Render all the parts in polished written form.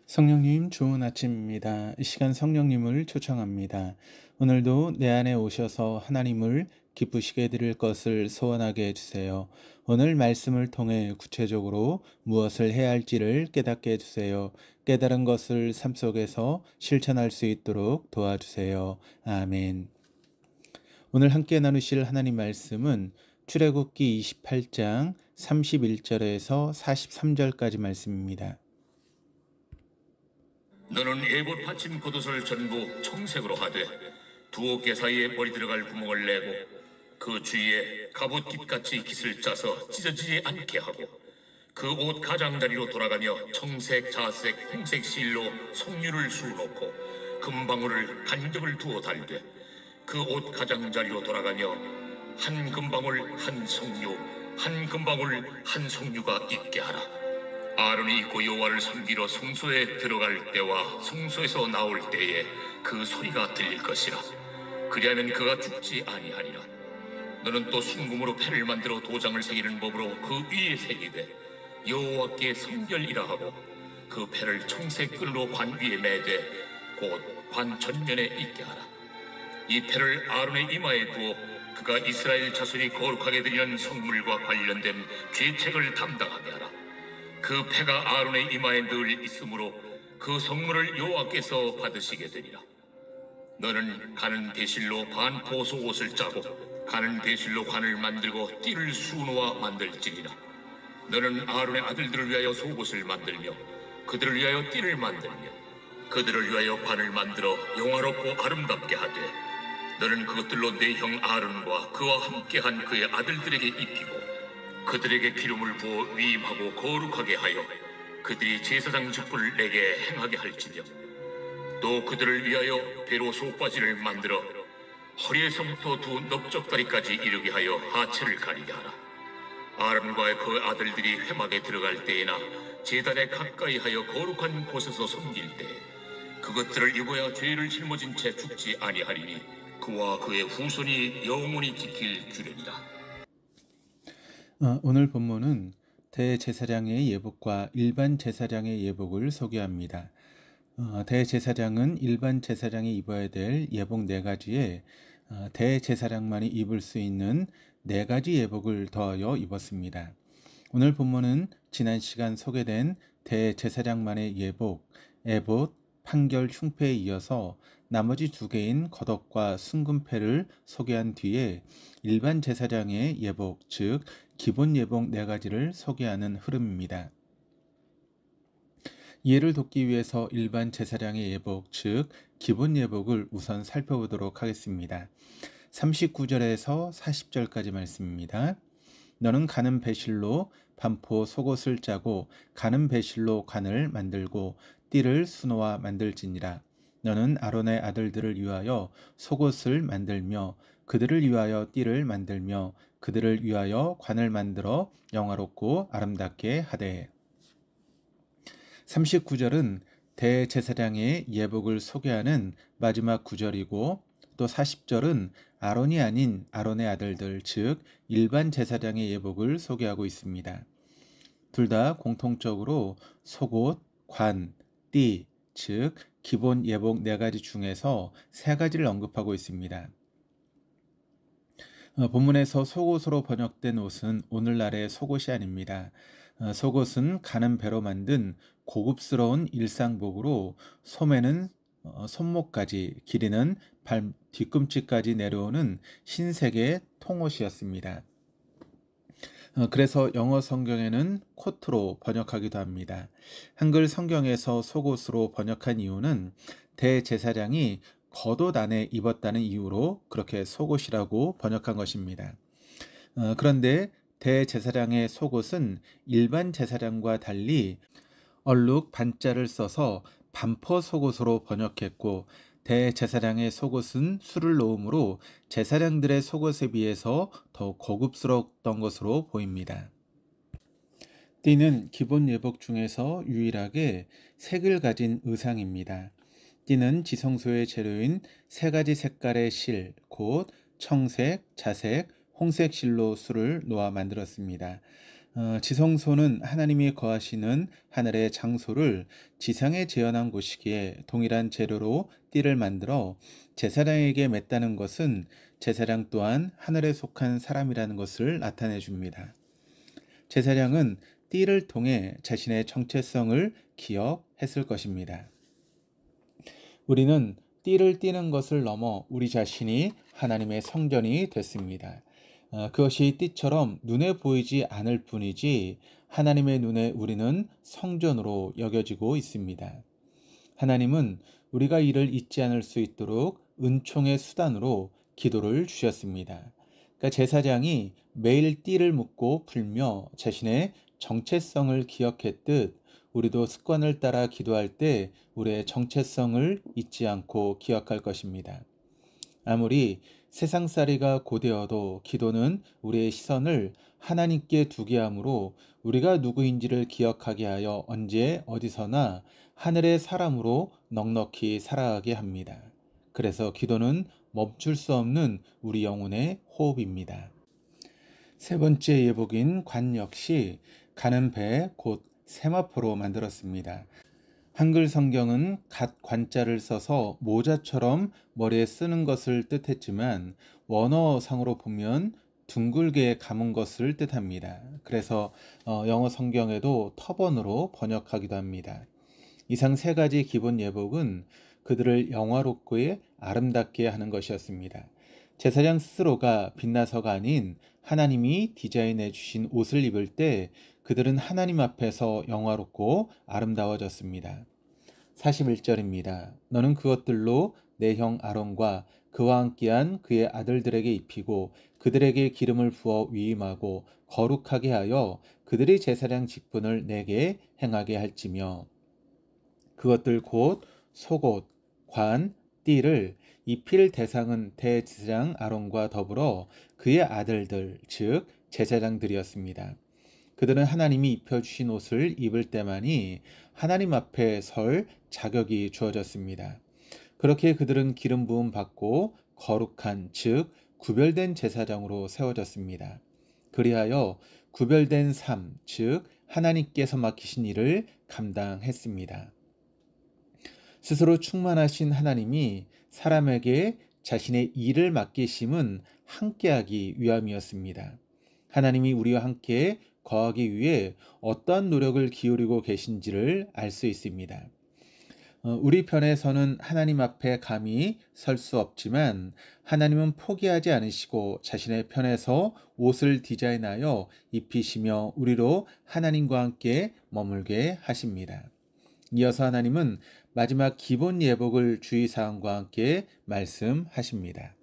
성령님 좋은 아침입니다. 이 시간 성령님을 초청합니다. 오늘도 내 안에 오셔서 하나님을 기쁘시게 드릴 것을 소원하게 해주세요. 오늘 말씀을 통해 구체적으로 무엇을 해야 할지를 깨닫게 해주세요. 깨달은 것을 삶 속에서 실천할 수 있도록 도와주세요. 아멘. 오늘 함께 나누실 하나님 말씀은 출애굽기 28장 31절에서 43절까지 말씀입니다. 너는 에봇 받침 겉옷을 전부 청색으로 하되 두 어깨 사이에 머리 들어갈 구멍을 내고 그 주위에 갑옷 깃같이 깃을 짜서 찢어지지 않게 하고 그 옷 가장자리로 돌아가며 청색, 자색, 홍색 실로 석류를 수놓고 금방울을 간격을 두어 달되 그 옷 가장자리로 돌아가며 한 금방울 한 석류, 한 금방울 한 석류가 있게 하라. 아론이 입고 여호와를 섬기러 성소에 들어갈 때와 성소에서 나올 때에 그 소리가 들릴 것이라. 그리하면 그가 죽지 아니하리라. 너는 또 순금으로 패를 만들어 도장을 새기는 법으로 그 위에 새기되 여호와께 성결이라 하고 그 패를 청색 끈으로 관 위에 매되 곧 관 전면에 있게 하라. 이 패를 아론의 이마에 두어 그가 이스라엘 자손이 거룩하게 드리는 성물과 관련된 죄책을 담당하게 하라. 그 패가 아론의 이마에 늘 있으므로 그 성물을 여호와께서 받으시게 되리라. 너는 가는 배실로 반포 속옷을 짜고 가는 배실로 관을 만들고 띠를 수놓아 만들지니라. 너는 아론의 아들들을 위하여 속옷을 만들며 그들을 위하여 띠를 만들며 그들을 위하여 관을 만들어 영화롭고 아름답게 하되 너는 그것들로 내 형 아론과 그와 함께한 그의 아들들에게 입히고 그들에게 기름을 부어 위임하고 거룩하게 하여 그들이 제사장 직분을 내게 행하게 할지며 또 그들을 위하여 배로 속바지를 만들어 허리에서부터 두 넓적다리까지 이르게 하여 하체를 가리게 하라. 아론과 그 아들들이 회막에 들어갈 때에나 제단에 가까이 하여 거룩한 곳에서 섬길 때 그것들을 입어야 죄를 짊어진 채 죽지 아니하리니 그와 그의 후손이 영원히 지킬 주려니라. 오늘 본문은 대제사장의 예복과 일반 제사장의 예복을 소개합니다. 대제사장은 일반 제사장이 입어야 될 예복 4가지에 대제사장만이 입을 수 있는 4가지 예복을 더하여 입었습니다. 오늘 본문은 지난 시간 소개된 대제사장만의 예복, 에봇, 판결, 흉패에 이어서 나머지 2개인 겉옷과 순금패를 소개한 뒤에 일반 제사장의 예복, 즉 기본 예복 4가지를 소개하는 흐름입니다. 이해를 돕기 위해서 일반 제사장의 예복, 즉 기본 예복을 우선 살펴보도록 하겠습니다. 39절에서 40절까지 말씀입니다. 너는 가는 배실로 반포 속옷을 짜고 가는 배실로 관을 만들고 띠를 수놓아 만들지니라. 너는 아론의 아들들을 위하여 속옷을 만들며 그들을 위하여 띠를 만들며 그들을 위하여 관을 만들어 영화롭고 아름답게 하되. 39절은 대제사장의 예복을 소개하는 마지막 구절이고 또 40절은 아론이 아닌 아론의 아들들, 즉 일반 제사장의 예복을 소개하고 있습니다. 둘 다 공통적으로 속옷, 관, 띠, 즉 기본 예복 4가지 중에서 3가지를 언급하고 있습니다. 본문에서 속옷으로 번역된 옷은 오늘날의 속옷이 아닙니다. 속옷은 가는 배로 만든 고급스러운 일상복으로 소매는 손목까지, 길이는 발 뒤꿈치까지 내려오는 흰색의 통옷이었습니다. 그래서 영어 성경에는 코트로 번역하기도 합니다. 한글 성경에서 속옷으로 번역한 이유는 대제사장이 겉옷 안에 입었다는 이유로 그렇게 속옷이라고 번역한 것입니다. 그런데 대제사장의 속옷은 일반 제사장과 달리 얼룩 반자를 써서 반포 속옷으로 번역했고 대제사장의 속옷은 술을 놓음으로 제사장들의 속옷에 비해서 더 고급스러웠던 것으로 보입니다. 띠는 기본 예복 중에서 유일하게 색을 가진 의상입니다. 띠는 지성소의 재료인 3가지 색깔의 실, 곧 청색, 자색, 홍색 실로 술을 놓아 만들었습니다. 지성소는 하나님이 거하시는 하늘의 장소를 지상에 재현한 곳이기에 동일한 재료로 띠를 만들어 제사장에게 맸다는 것은 제사장 또한 하늘에 속한 사람이라는 것을 나타내 줍니다. 제사장은 띠를 통해 자신의 정체성을 기억했을 것입니다. 우리는 띠를 띠는 것을 넘어 우리 자신이 하나님의 성전이 됐습니다. 그것이 띠처럼 눈에 보이지 않을 뿐이지 하나님의 눈에 우리는 성전으로 여겨지고 있습니다. 하나님은 우리가 이를 잊지 않을 수 있도록 은총의 수단으로 기도를 주셨습니다. 그러니까 제사장이 매일 띠를 묶고 풀며 자신의 정체성을 기억했듯 우리도 습관을 따라 기도할 때 우리의 정체성을 잊지 않고 기억할 것입니다. 아무리 세상살이가 고되어도 기도는 우리의 시선을 하나님께 두게 하므로 우리가 누구인지를 기억하게 하여 언제 어디서나 하늘의 사람으로 넉넉히 살아가게 합니다. 그래서 기도는 멈출 수 없는 우리 영혼의 호흡입니다. 세 번째 예복인 관 역시 가는 배 곧 세마포로 만들었습니다. 한글 성경은 갓 관자를 써서 모자처럼 머리에 쓰는 것을 뜻했지만 원어상으로 보면 둥글게 감은 것을 뜻합니다. 그래서 영어 성경에도 터번으로 번역하기도 합니다. 이상 세 가지 기본 예복은 그들을 영화롭고 아름답게 하는 것이었습니다. 제사장 스스로가 빛나서가 아닌 하나님이 디자인해 주신 옷을 입을 때 그들은 하나님 앞에서 영화롭고 아름다워졌습니다. 41절입니다. 너는 그것들로 내 형 아론과 그와 함께한 그의 아들들에게 입히고 그들에게 기름을 부어 위임하고 거룩하게 하여 그들의 제사장 직분을 내게 행하게 할지며 그것들 곧 속옷, 관, 띠를 입힐 대상은 대제사장 아론과 더불어 그의 아들들 즉 제사장들이었습니다. 그들은 하나님이 입혀주신 옷을 입을 때만이 하나님 앞에 설 자격이 주어졌습니다. 그렇게 그들은 기름 부음 받고 거룩한 즉 구별된 제사장으로 세워졌습니다. 그리하여 구별된 삶 즉 하나님께서 맡기신 일을 감당했습니다. 스스로 충만하신 하나님이 사람에게 자신의 일을 맡기심은 함께하기 위함이었습니다. 하나님이 우리와 함께 거하기 위해 어떠한 노력을 기울이고 계신지를 알 수 있습니다. 우리 편에서는 하나님 앞에 감히 설 수 없지만 하나님은 포기하지 않으시고 자신의 편에서 옷을 디자인하여 입히시며 우리로 하나님과 함께 머물게 하십니다. 이어서 하나님은 마지막 기본 예복을 주의사항과 함께 말씀하십니다.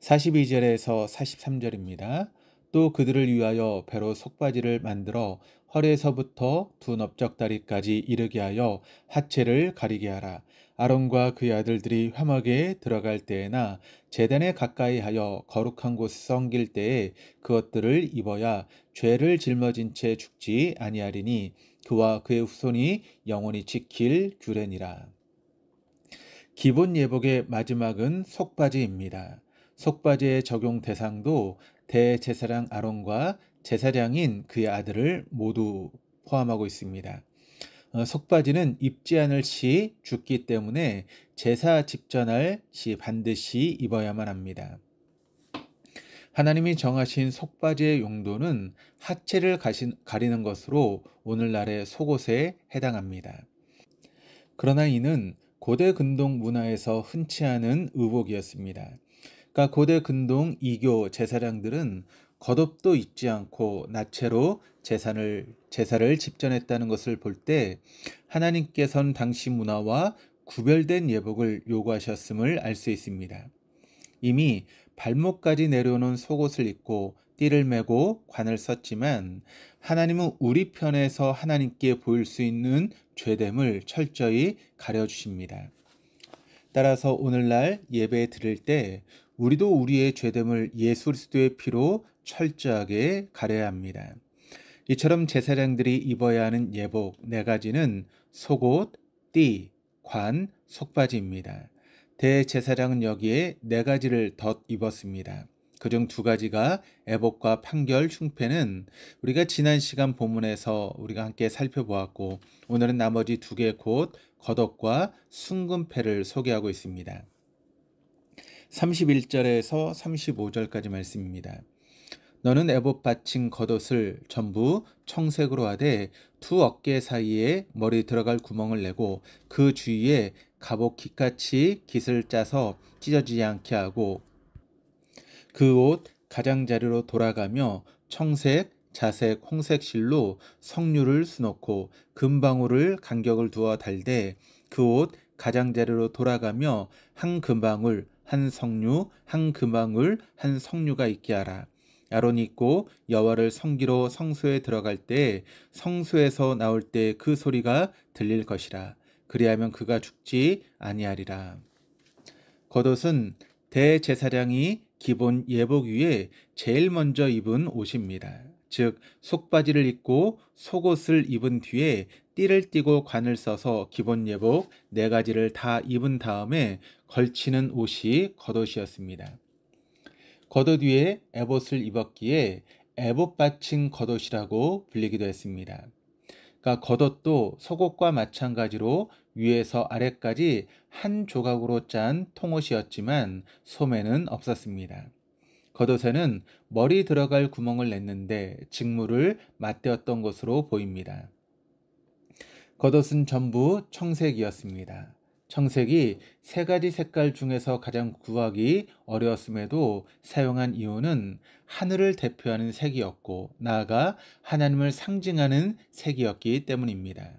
42절에서 43절입니다. 또 그들을 위하여 배로 속바지를 만들어 허리에서부터 두 넓적다리까지 이르게 하여 하체를 가리게 하라. 아론과 그의 아들들이 회막에 들어갈 때에나 제단에 가까이 하여 거룩한 곳을 섬길 때에 그것들을 입어야 죄를 짊어진 채 죽지 아니하리니 그와 그의 후손이 영원히 지킬 규례니라. 기본 예복의 마지막은 속바지입니다. 속바지의 적용 대상도 대제사장 아론과 제사장인 그의 아들을 모두 포함하고 있습니다. 속바지는 입지 않을 시 죽기 때문에 제사 직전할 시 반드시 입어야만 합니다. 하나님이 정하신 속바지의 용도는 하체를 가리는 것으로 오늘날의 속옷에 해당합니다. 그러나 이는 고대 근동 문화에서 흔치 않은 의복이었습니다. 그러니까 고대 근동 이교 제사장들은 겉옷도 입지 않고 나체로 제사를 집전했다는 것을 볼 때 하나님께서는 당시 문화와 구별된 예복을 요구하셨음을 알 수 있습니다. 이미 발목까지 내려오는 속옷을 입고 띠를 메고 관을 썼지만 하나님은 우리 편에서 하나님께 보일 수 있는 죄됨을 철저히 가려주십니다. 따라서 오늘날 예배 드릴 때 우리도 우리의 죄됨을 예수 그리스도의 피로 철저하게 가려야 합니다. 이처럼 제사장들이 입어야 하는 예복 네 가지는 속옷, 띠, 관, 속바지입니다. 대제사장은 여기에 네 가지를 덧 입었습니다. 그중 두 가지가 애복과 판결, 흉패는 우리가 지난 시간 본문에서 우리가 함께 살펴보았고, 오늘은 나머지 두 개 곧 겉옷과 순금패를 소개하고 있습니다. 31절에서 35절까지 말씀입니다. 너는 애복 받친 겉옷을 전부 청색으로 하되 두 어깨 사이에 머리 들어갈 구멍을 내고 그 주위에 갑옷 깃같이 깃을 짜서 찢어지지 않게 하고 그 옷 가장자리로 돌아가며 청색, 자색, 홍색 실로 성류를 수놓고 금방울을 간격을 두어 달되 그 옷 가장자리로 돌아가며 한 금방울, 한 성류, 한 금방울, 한 성류가 있게 하라. 아론이 있고 여호와를 섬기러 성소에 들어갈 때 성소에서 나올 때 그 소리가 들릴 것이라. 그리하면 그가 죽지 아니하리라. 겉옷은 대제사장이 기본 예복 위에 제일 먼저 입은 옷입니다. 즉 속바지를 입고 속옷을 입은 뒤에 띠를 띠고 관을 써서 기본 예복 4가지를 다 입은 다음에 걸치는 옷이 겉옷이었습니다. 겉옷 위에 에봇을 입었기에 에봇 받친 겉옷이라고 불리기도 했습니다. 그러니까 겉옷도 속옷과 마찬가지로 위에서 아래까지 한 조각으로 짠 통옷이었지만 소매는 없었습니다. 겉옷에는 머리 들어갈 구멍을 냈는데 직무를 맞대었던 것으로 보입니다. 겉옷은 전부 청색이었습니다. 청색이 3가지 색깔 중에서 가장 구하기 어려웠음에도 사용한 이유는 하늘을 대표하는 색이었고 나아가 하나님을 상징하는 색이었기 때문입니다.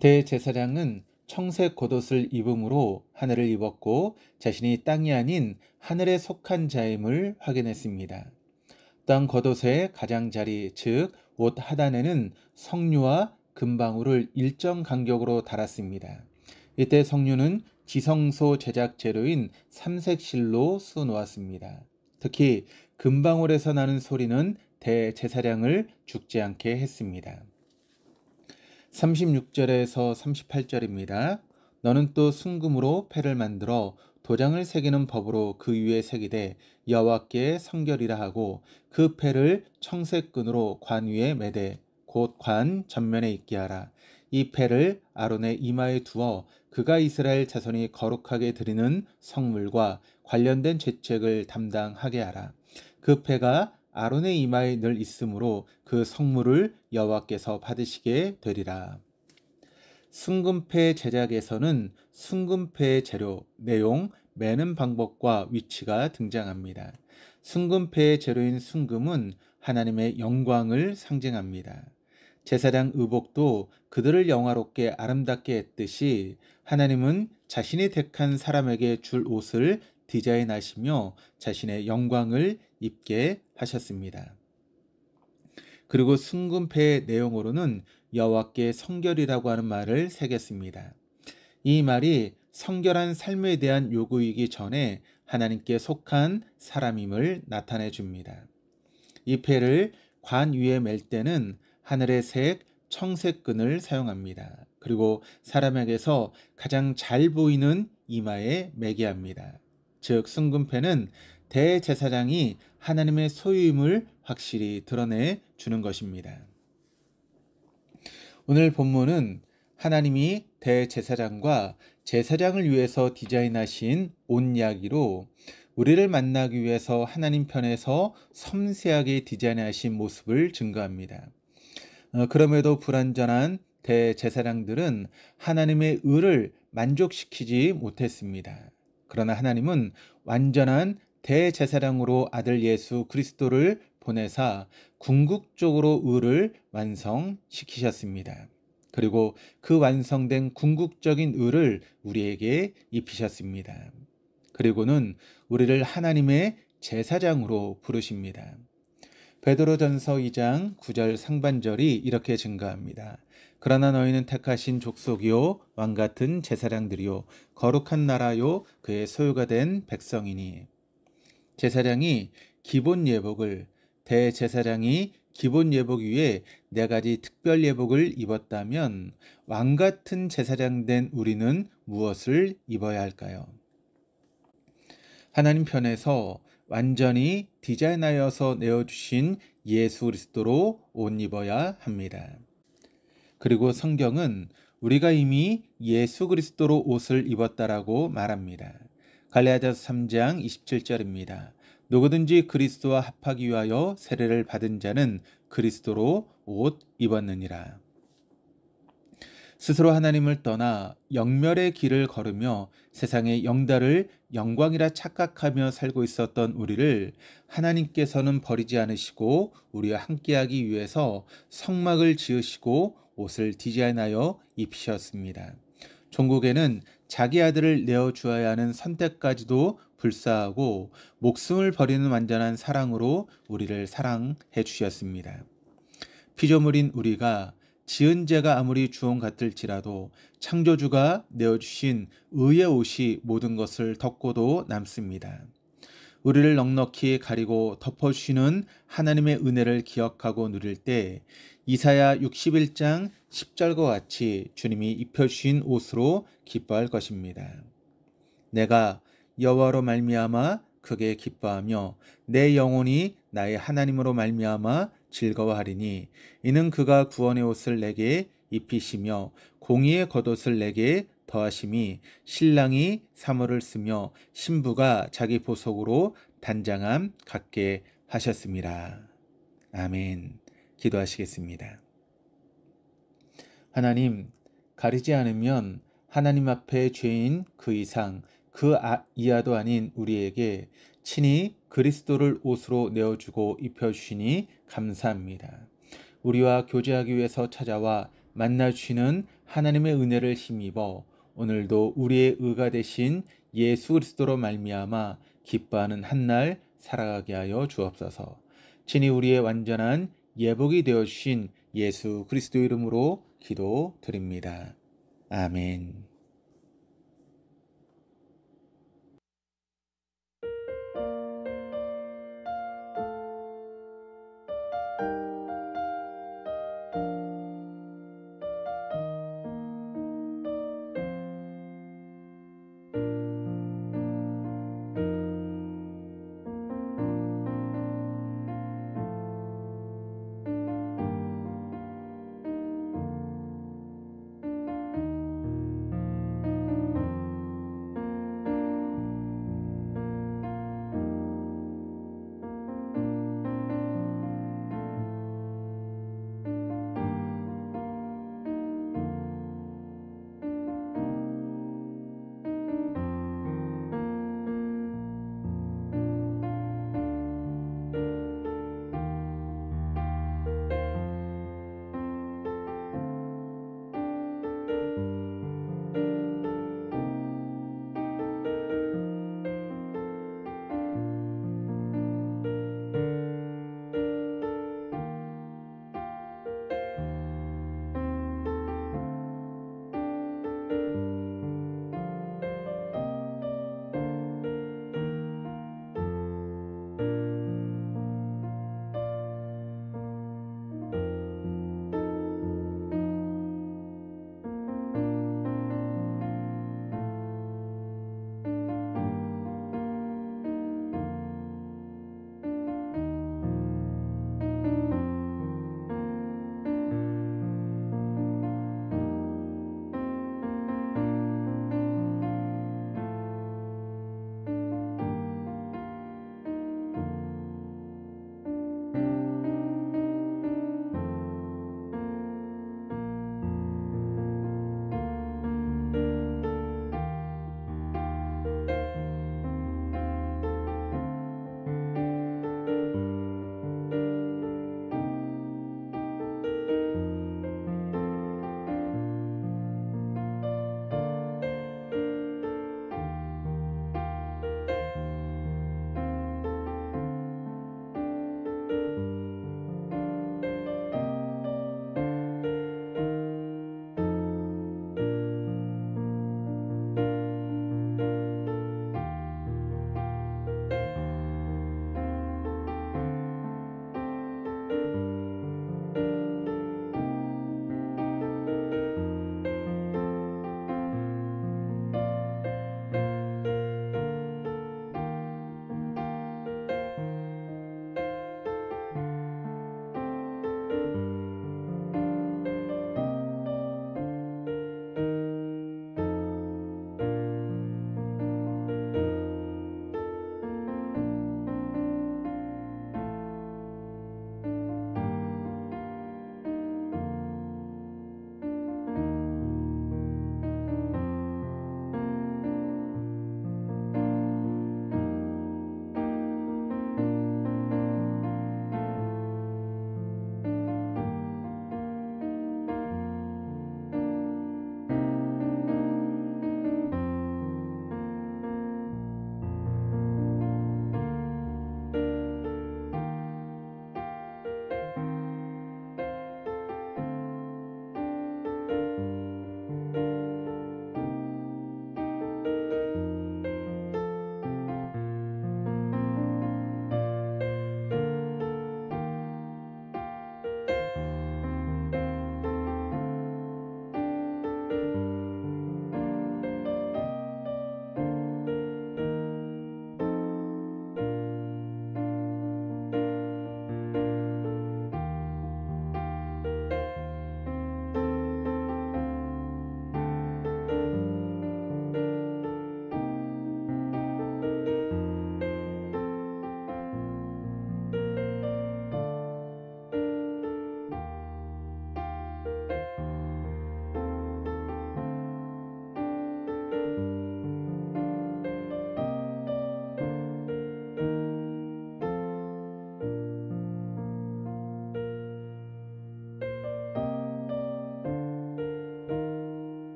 대제사장은 청색 겉옷을 입음으로 하늘을 입었고 자신이 땅이 아닌 하늘에 속한 자임을 확인했습니다. 땅 겉옷의 가장자리 즉 옷 하단에는 성류와 금방울을 일정 간격으로 달았습니다. 이때 성류는 지성소 제작 재료인 삼색실로 수놓았습니다. 특히 금방울에서 나는 소리는 대제사장을 죽지 않게 했습니다. 36절에서 38절입니다. 너는 또 순금으로 패를 만들어 도장을 새기는 법으로 그 위에 새기되 여호와께 성결이라 하고 그 패를 청색끈으로 관 위에 매되 곧 관 전면에 있게 하라. 이 패를 아론의 이마에 두어 그가 이스라엘 자손이 거룩하게 드리는 성물과 관련된 죄책을 담당하게 하라. 그 패가 아론의 이마에 늘 있으므로 그 성물을 여호와께서 받으시게 되리라. 순금패 제작에서는 순금패의 재료, 내용, 매는 방법과 위치가 등장합니다. 순금패의 재료인 순금은 하나님의 영광을 상징합니다. 제사장 의복도 그들을 영화롭게 아름답게 했듯이 하나님은 자신이 택한 사람에게 줄 옷을 디자인하시며 자신의 영광을 입게 하셨습니다. 그리고 순금패의 내용으로는 여호와께 성결이라고 하는 말을 새겼습니다. 이 말이 성결한 삶에 대한 요구이기 전에 하나님께 속한 사람임을 나타내 줍니다. 이 패를 관 위에 맬 때는 하늘의 색 청색끈을 사용합니다. 그리고 사람에게서 가장 잘 보이는 이마에 매게 합니다. 즉 순금패는 대제사장이 하나님의 소유임을 확실히 드러내 주는 것입니다. 오늘 본문은 하나님이 대제사장과 제사장을 위해서 디자인하신 옷 이야기로 우리를 만나기 위해서 하나님 편에서 섬세하게 디자인하신 모습을 증거합니다. 그럼에도 불완전한 대제사장들은 하나님의 의를 만족시키지 못했습니다. 그러나 하나님은 완전한 대제사장으로 아들 예수 그리스도를 보내사 궁극적으로 의를 완성시키셨습니다. 그리고 그 완성된 궁극적인 의를 우리에게 입히셨습니다. 그리고는 우리를 하나님의 제사장으로 부르십니다. 베드로전서 2장 9절 상반절이 이렇게 증가합니다. 그러나 너희는 택하신 족속이요 왕같은 제사장들이요 거룩한 나라요 그의 소유가 된 백성이니. 제사장이 기본 예복을, 대제사장이 기본 예복 위에 4가지 특별 예복을 입었다면 왕같은 제사장 된 우리는 무엇을 입어야 할까요? 하나님 편에서 완전히 디자인하여서 내어주신 예수 그리스도로 옷 입어야 합니다. 그리고 성경은 우리가 이미 예수 그리스도로 옷을 입었다라고 말합니다. 갈라디아서 3장 27절입니다. 누구든지 그리스도와 합하기 위하여 세례를 받은 자는 그리스도로 옷 입었느니라. 스스로 하나님을 떠나 영멸의 길을 걸으며 세상의 영달을 영광이라 착각하며 살고 있었던 우리를 하나님께서는 버리지 않으시고 우리와 함께하기 위해서 성막을 지으시고 옷을 디자인하여 입히셨습니다. 종국에는 자기 아들을 내어주어야 하는 선택까지도 불사하고 목숨을 버리는 완전한 사랑으로 우리를 사랑해 주셨습니다. 피조물인 우리가 지은 죄가 아무리 주홍 같을지라도 창조주가 내어주신 의의 옷이 모든 것을 덮고도 남습니다. 우리를 넉넉히 가리고 덮어주시는 하나님의 은혜를 기억하고 누릴 때 이사야 61장 10절과 같이 주님이 입혀주신 옷으로 기뻐할 것입니다. 내가 여호와로 말미암아 크게 기뻐하며 내 영혼이 나의 하나님으로 말미암아 즐거워하리니 이는 그가 구원의 옷을 내게 입히시며 공의의 겉옷을 내게 더하심이 신랑이 사모를 쓰며 신부가 자기 보석으로 단장함 갖게 하셨습니다. 아멘. 기도하시겠습니다. 하나님, 가리지 않으면 하나님 앞에 죄인 그 이상 그 이하도 아닌 우리에게 친히 그리스도를 옷으로 내어주고 입혀주시니 감사합니다. 우리와 교제하기 위해서 찾아와 만나주시는 하나님의 은혜를 힘입어 오늘도 우리의 의가 되신 예수 그리스도로 말미암아 기뻐하는 한날 살아가게 하여 주옵소서. 친히 우리의 완전한 예복이 되어주신 예수 그리스도 이름으로 기도드립니다. 아멘.